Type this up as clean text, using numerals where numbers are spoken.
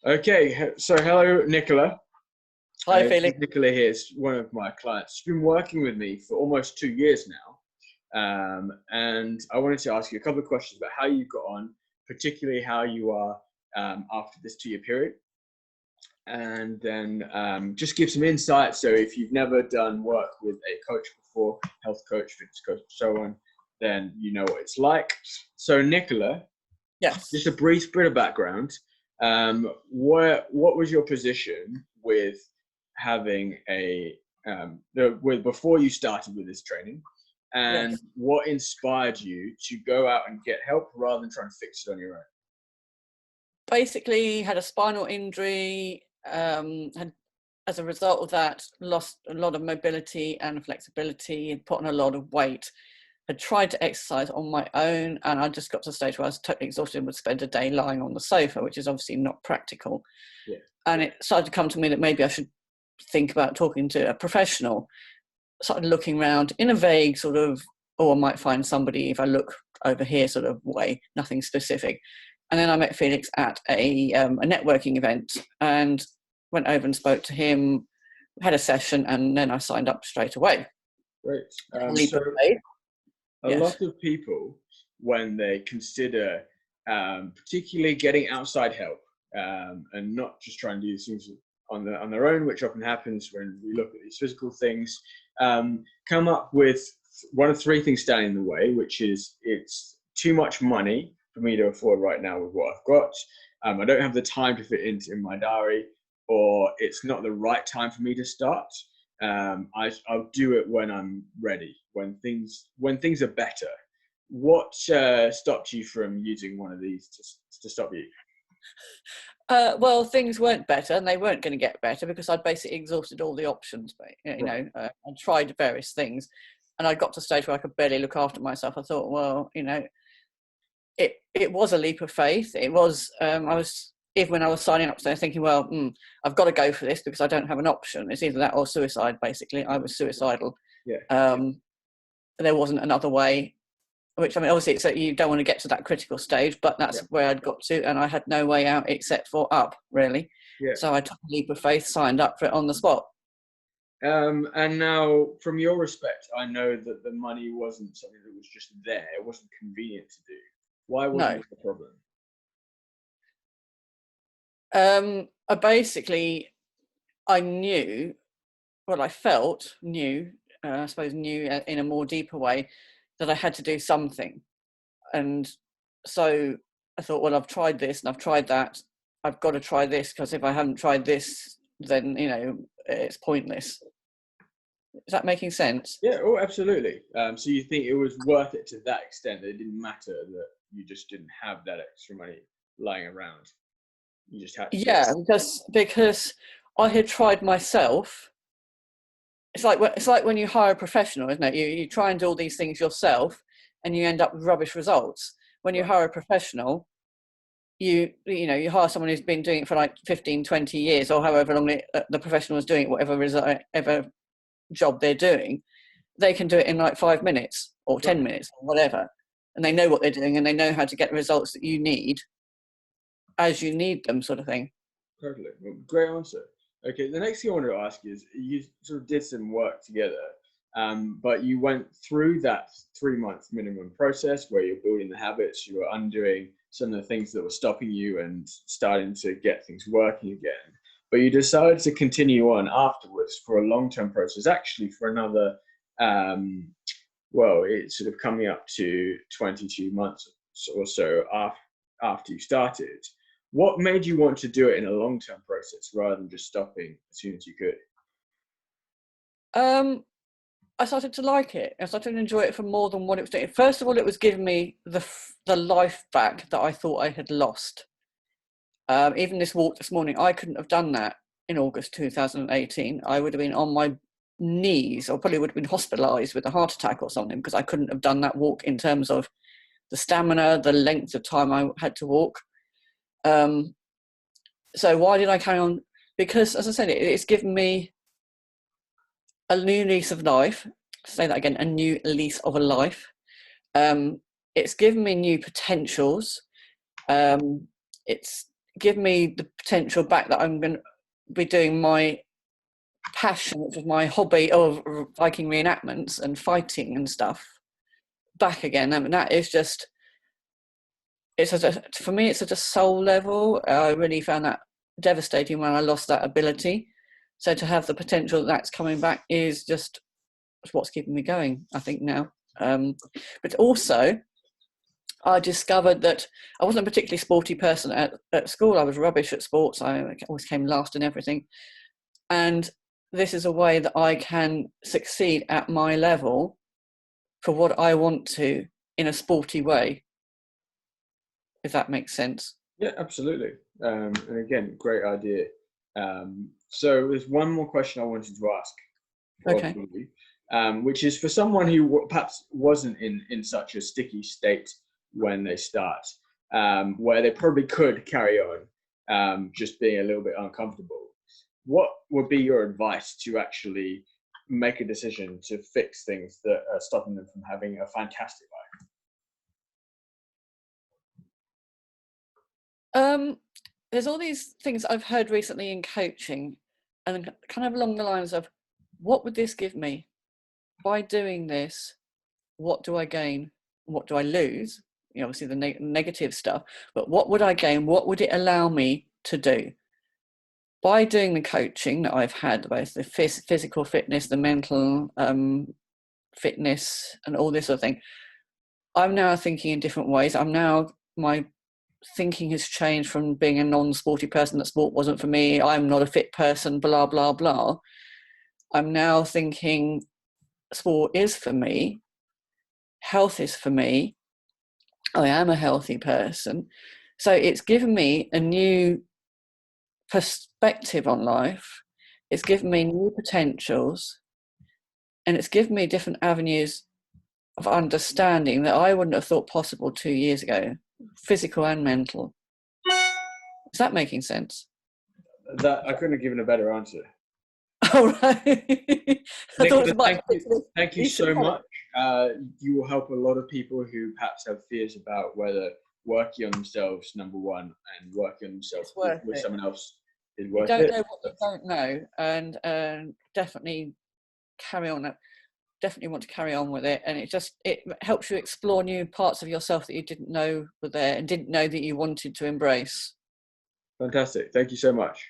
Okay, so hello, Nicola. Hi, This is Felix. Nicola here. It's one of my clients. She's been working with me for almost 2 years now. And I wanted to ask you a couple of questions about how you got on, particularly how you are after this 2 year period. And then just give some insight. So if you've never done work with a coach before, health coach, fitness coach, and so on, then you know what it's like. So Nicola, Yes. just a brief bit of background. What was your position with having before you started with this training, and Yes. what inspired you to go out and get help rather than trying to fix it on your own? Basically, had a spinal injury. Had, as a result of that, lost a lot of mobility and flexibility. Had put on a lot of weight. Had tried to exercise on my own, and I just got to a stage where I was totally exhausted and would spend a day lying on the sofa, which is obviously not practical. Yeah. And it started to come to me that maybe I should think about talking to a professional. Started looking around in a vague sort of, oh, I might find somebody if I look over here sort of way, nothing specific. And then I met Felix at a networking event and went over and spoke to him, had a session, and then I signed up straight away. Great. Leap So of faith. a Yes. lot of people, when they consider particularly getting outside help and not just trying to do things on their own, which often happens when we look at these physical things, come up with one of three things standing in the way, which is it's too much money for me to afford right now with what I've got. I don't have the time to fit into in my diary, or it's not the right time for me to start. I'll do it when I'm ready, when things are better. What stopped you from using one of these to stop you? Well, things weren't better, and they weren't going to get better because I'd basically exhausted all the options. Right. I tried various things, and I got to a stage where I could barely look after myself. I thought, well, it was a leap of faith. It was. I was even when I was signing up, so thinking, well, I've got to go for this because I don't have an option. It's either that or suicide. Basically, I was suicidal. Yeah. There wasn't another way. Which, I mean, obviously, it's that you don't want to get to that critical stage, but that's Yeah. where I'd got to, and I had no way out except for up, really. Yeah. So I took a leap of faith, signed up for it on the spot. And now, from your respect, I know that the money wasn't something that was just there. It wasn't convenient to do. Why wasn't No. it a problem? I basically, I knew, well, I felt, I suppose knew in a more deeper way that I had to do something. And so I thought, well, I've tried this and I've tried that. I've got to try this because if I haven't tried this, then, it's pointless. Is that making sense? Yeah. Oh, absolutely. So you think it was worth it to that extent that it didn't matter that you just didn't have that extra money lying around. You just had to do it. Yeah, because I had tried myself. It's like when you hire a professional, isn't it? You try and do all these things yourself, and you end up with rubbish results. When you Right. hire a professional, you hire someone who's been doing it for like 15, 20 years, or however long the professional is doing it, whatever job they're doing. They can do it in like 5 minutes or Right. 10 minutes or whatever, and they know what they're doing and they know how to get the results that you need as you need them, sort of thing. Totally. Well, great answer. Okay, the next thing I wanted to ask is you sort of did some work together, but you went through that 3 month minimum process where you're building the habits, you were undoing some of the things that were stopping you and starting to get things working again. But you decided to continue on afterwards for a long term process, actually for another, well, it's sort of coming up to 22 months or so after you started. What made you want to do it in a long-term process rather than just stopping as soon as you could? Um, I started to like it. I started to enjoy it for more than what it was doing. First of all, it was giving me the life back that I thought I had lost. Even this walk this morning, I couldn't have done that in August 2018. I would have been on my knees, or probably would have been hospitalised with a heart attack or something, because I couldn't have done that walk in terms of the stamina, the length of time I had to walk. So why did I carry on? Because, as I said, it's given me a new lease of life. Say that again, a new lease of a life. It's given me new potentials. It's give me the potential back that I'm going to be doing my passion, which was my hobby of Viking reenactments and fighting and stuff, back again. I mean, that is just, for me, it's at a soul level. I really found that devastating when I lost that ability. So to have the potential that's coming back is just what's keeping me going, I think, now. But also, I discovered that I wasn't a particularly sporty person at school. I was rubbish at sports. I always came last in everything. And this is a way that I can succeed at my level for what I want to in a sporty way, if that makes sense. Yeah, absolutely. And again, great idea. So there's one more question I wanted to ask. Okay. Which is for someone who perhaps wasn't in such a sticky state when they start, where they probably could carry on, just being a little bit uncomfortable. What would be your advice to actually make a decision to fix things that are stopping them from having a fantastic life? There's all these things I've heard recently in coaching, and kind of along the lines of, what would this give me? By doing this, what do I gain? What do I lose? You know, obviously the negative stuff, but what would I gain? What would it allow me to do? By doing the coaching that I've had, both the physical fitness, the mental fitness, and all this sort of thing, I'm now thinking in different ways. My thinking has changed from being a non-sporty person, that sport wasn't for me, I'm not a fit person, blah, blah, blah. I'm now thinking sport is for me, health is for me, I am a healthy person. So it's given me a new perspective on life. It's given me new potentials, and it's given me different avenues of understanding that I wouldn't have thought possible 2 years ago, physical and mental. Is that making sense? That I couldn't have given a better answer. All right. Nicola, thank you so much. You will help a lot of people who perhaps have fears about whether working on themselves, number one, and working on themselves with someone else is worth it. You don't know what you don't know, and definitely carry on. Definitely want to carry on with it, and it helps you explore new parts of yourself that you didn't know were there and didn't know that you wanted to embrace. Fantastic. Thank you so much.